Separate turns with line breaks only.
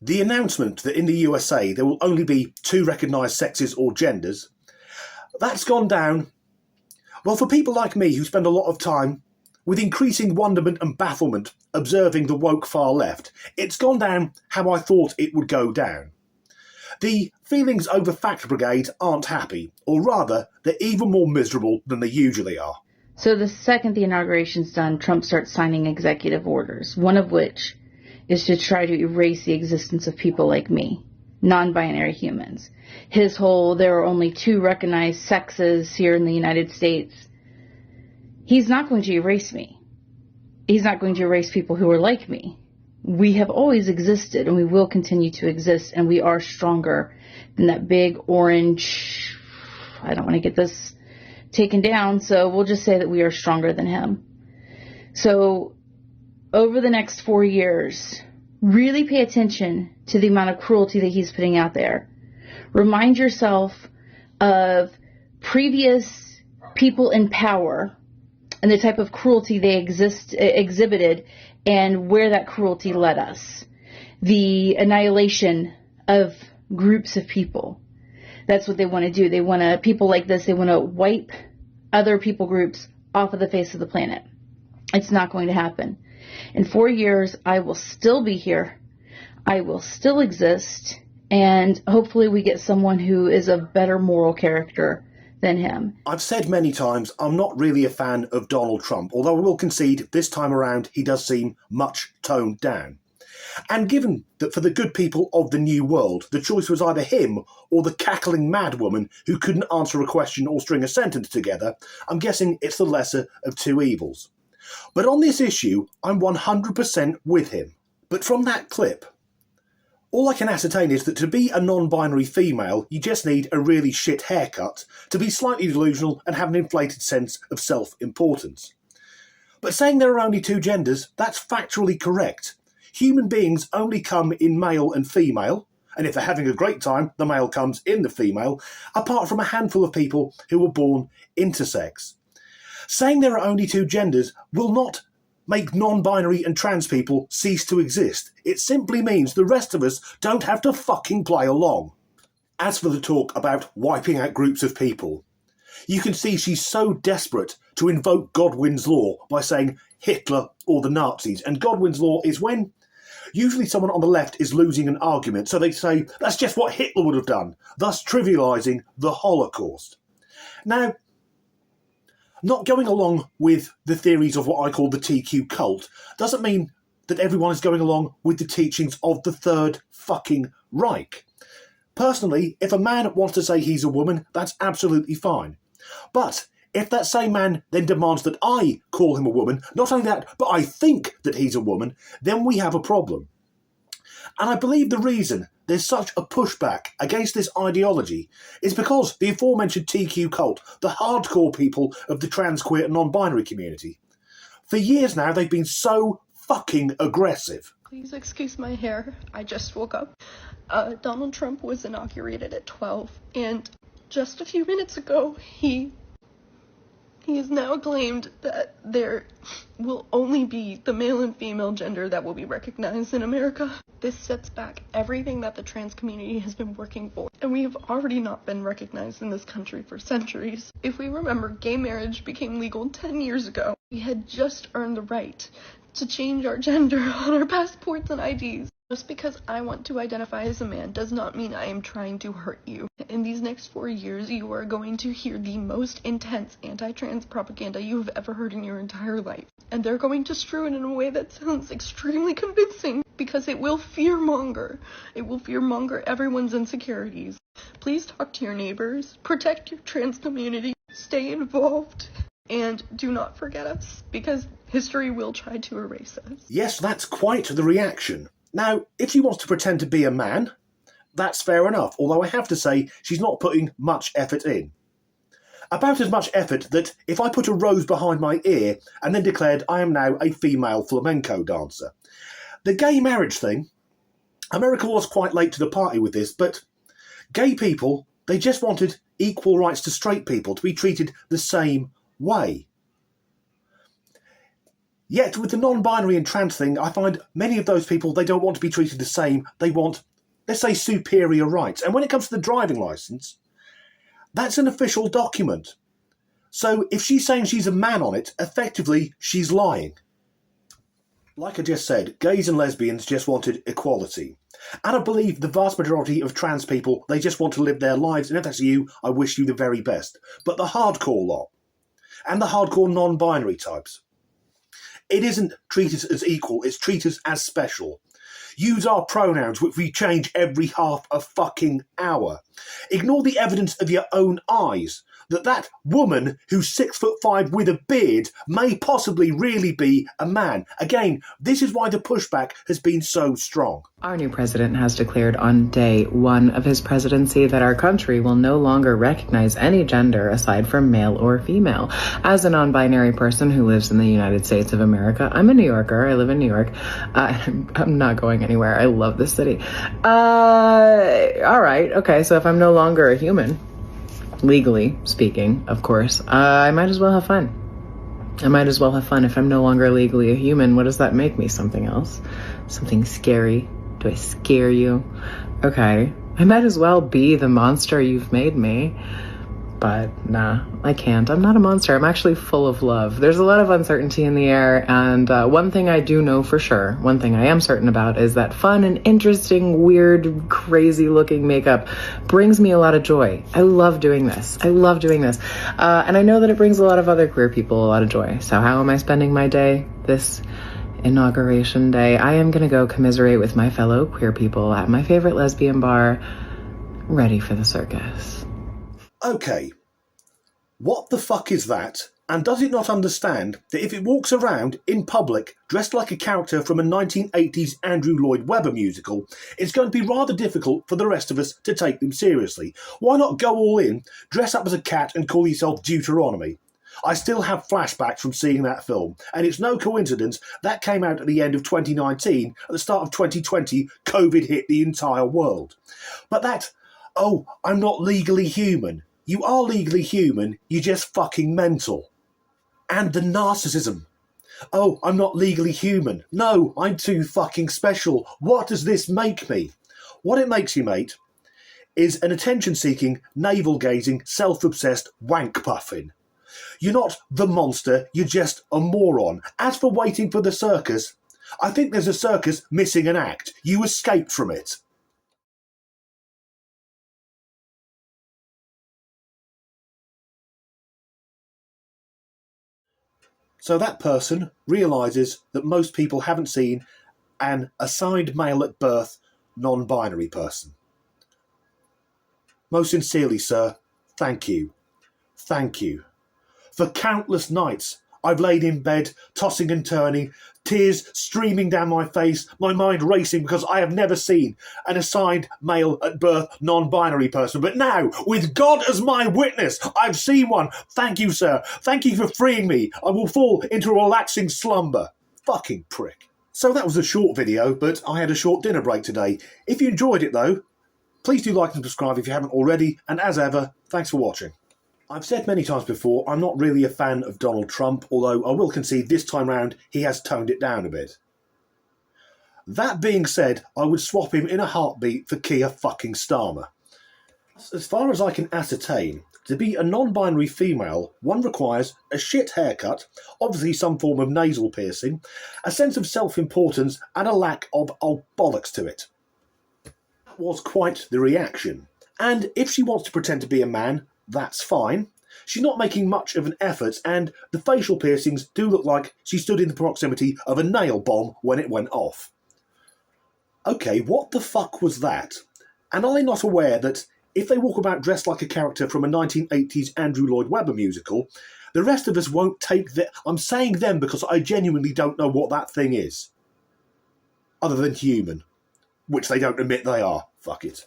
The announcement that in the USA there will only be 2 recognised sexes or genders, that's gone down, well, for people like me who spend a lot of time with increasing wonderment and bafflement observing the woke far left, it's gone down how I thought it would go down. The feelings over Fact Brigade aren't happy, or rather, they're even more miserable than they usually are.
So the second the inauguration's done, Trump starts signing executive orders, one of which is to try to erase the existence of people like me, non-binary humans. His whole, there are only 2 recognized sexes here in the United States. He's not going to erase me. He's not going to erase people who are like me. We have always existed, and we will continue to exist, and we are stronger than that big orange, I don't want to get this taken down, so we'll just say that we are stronger than him. So over the next 4 years, really pay attention to the amount of cruelty that he's putting out there. Remind yourself of previous people in power and the type of cruelty they exhibited and where that cruelty led us. The annihilation of groups of people. That's what they want to do. They want to, people like this, they want to wipe other people groups off of the face of the planet. It's not going to happen. In 4 years, I will still be here. I will still exist. And hopefully we get someone who is a better moral character than him.
I've said many times I'm not really a fan of Donald Trump, although I will concede this time around he does seem much toned down. And given that for the good people of the new world, the choice was either him or the cackling madwoman who couldn't answer a question or string a sentence together, I'm guessing it's the lesser of 2 evils. But on this issue, I'm 100% with him. But from that clip, all I can ascertain is that to be a non-binary female, you just need a really shit haircut, to be slightly delusional and have an inflated sense of self-importance. But saying there are only 2 genders, that's factually correct. Human beings only come in male and female, and if they're having a great time, the male comes in the female, apart from a handful of people who were born intersex. Saying there are only 2 genders will not make non-binary and trans people cease to exist. It simply means the rest of us don't have to fucking play along. As for the talk about wiping out groups of people, you can see she's so desperate to invoke Godwin's law by saying Hitler or the Nazis. And Godwin's law is when usually someone on the left is losing an argument, so they say that's just what Hitler would have done, thus trivialising the Holocaust. Now, not going along with the theories of what I call the TQ cult doesn't mean that everyone is going along with the teachings of the Third fucking Reich. Personally, if a man wants to say he's a woman, that's absolutely fine. But if that same man then demands that I call him a woman, not only that, but I think that he's a woman, then we have a problem. And I believe the reason there's such a pushback against this ideology is because the aforementioned TQ cult, the hardcore people of the trans, queer and non-binary community, for years now they've been so fucking aggressive.
Please excuse my hair. I just woke up. Donald Trump was inaugurated at 12, and just a few minutes ago, he has now claimed that there will only be the male and female gender that will be recognized in America. This sets back everything that the trans community has been working for, and we have already not been recognized in this country for centuries. If we remember, gay marriage became legal 10 years ago. We had just earned the right to change our gender on our passports and IDs. Just because I want to identify as a man does not mean I am trying to hurt you. In these next 4 years, you are going to hear the most intense anti-trans propaganda you have ever heard in your entire life. And they're going to strew it in a way that sounds extremely convincing, because it will fearmonger. It will fearmonger everyone's insecurities. Please talk to your neighbors, protect your trans community, stay involved, and do not forget us, because history will try to erase us.
Yes, that's quite the reaction. Now, if she wants to pretend to be a man, that's fair enough, although I have to say she's not putting much effort in. About as much effort that if I put a rose behind my ear and then declared I am now a female flamenco dancer. The gay marriage thing, America was quite late to the party with this, but gay people, they just wanted equal rights to straight people to be treated the same way. Yet with the non-binary and trans thing, I find many of those people, they don't want to be treated the same. They want, let's say, superior rights. And when it comes to the driving licence, that's an official document. So if she's saying she's a man on it, effectively, she's lying. Like I just said, gays and lesbians just wanted equality. And I believe the vast majority of trans people, they just want to live their lives, and if that's you, I wish you the very best. But the hardcore lot, and the hardcore non-binary types, it isn't treat us as equal, it's treat us as special. Use our pronouns, which we change every half a fucking hour. Ignore the evidence of your own eyes that woman who's 6'5" with a beard may possibly really be a man. Again, this is why the pushback has been so strong.
Our new president has declared on day one of his presidency that our country will no longer recognize any gender aside from male or female. As a non-binary person who lives in the United States of America, I'm a New Yorker. I live in New York. I'm not going anywhere. I love this city. All right. Okay. So if I'm no longer a human, legally speaking, of course, I might as well have fun. I might as well have fun. If I'm no longer legally a human, what does that make me? Something else? Something scary? Do I scare you? Okay. I might as well be the monster you've made me. But nah, I can't. I'm not a monster. I'm actually full of love. There's a lot of uncertainty in the air, and one thing I do know for sure, one thing I am certain about, is that fun and interesting, weird, crazy-looking makeup brings me a lot of joy. I love doing this. I love doing this. And I know that it brings a lot of other queer people a lot of joy. So how am I spending my day this inauguration day? I am going to go commiserate with my fellow queer people at my favorite lesbian bar, ready for the circus.
Okay, what the fuck is that? And does it not understand that if it walks around in public dressed like a character from a 1980s Andrew Lloyd Webber musical, it's going to be rather difficult for the rest of us to take them seriously? Why not go all in, dress up as a cat and call yourself Deuteronomy? I still have flashbacks from seeing that film, and it's no coincidence that came out at the end of 2019. At the start of 2020, COVID hit the entire world. But that, oh, I'm not legally human. You are legally human, you're just fucking mental. And the narcissism. Oh, I'm not legally human. No, I'm too fucking special. What does this make me? What it makes you, mate, is an attention-seeking, navel-gazing, self-obsessed wank puffin. You're not the monster, you're just a moron. As for waiting for the circus, I think there's a circus missing an act. You escaped from it. So that person realises that most people haven't seen an assigned male at birth non-binary person. Most sincerely, sir, thank you. Thank you. For countless nights I've laid in bed, tossing and turning, tears streaming down my face, my mind racing because I have never seen an assigned male at birth non-binary person. But now, with God as my witness, I've seen one. Thank you, sir. Thank you for freeing me. I will fall into a relaxing slumber. Fucking prick. So that was a short video, but I had a short dinner break today. If you enjoyed it though, please do like and subscribe if you haven't already, and as ever, thanks for watching. I've said many times before, I'm not really a fan of Donald Trump, although I will concede this time round he has toned it down a bit. That being said, I would swap him in a heartbeat for Keir fucking Starmer. As far as I can ascertain, to be a non-binary female, one requires a shit haircut, obviously some form of nasal piercing, a sense of self-importance, and a lack of old bollocks to it. That was quite the reaction. And if she wants to pretend to be a man, that's fine. She's not making much of an effort, and the facial piercings do look like she stood in the proximity of a nail bomb when it went off. Okay, what the fuck was that? And are they not aware that if they walk about dressed like a character from a 1980s Andrew Lloyd Webber musical, the rest of us won't take that? I'm saying them because I genuinely don't know what that thing is. Other than human. Which they don't admit they are. Fuck it.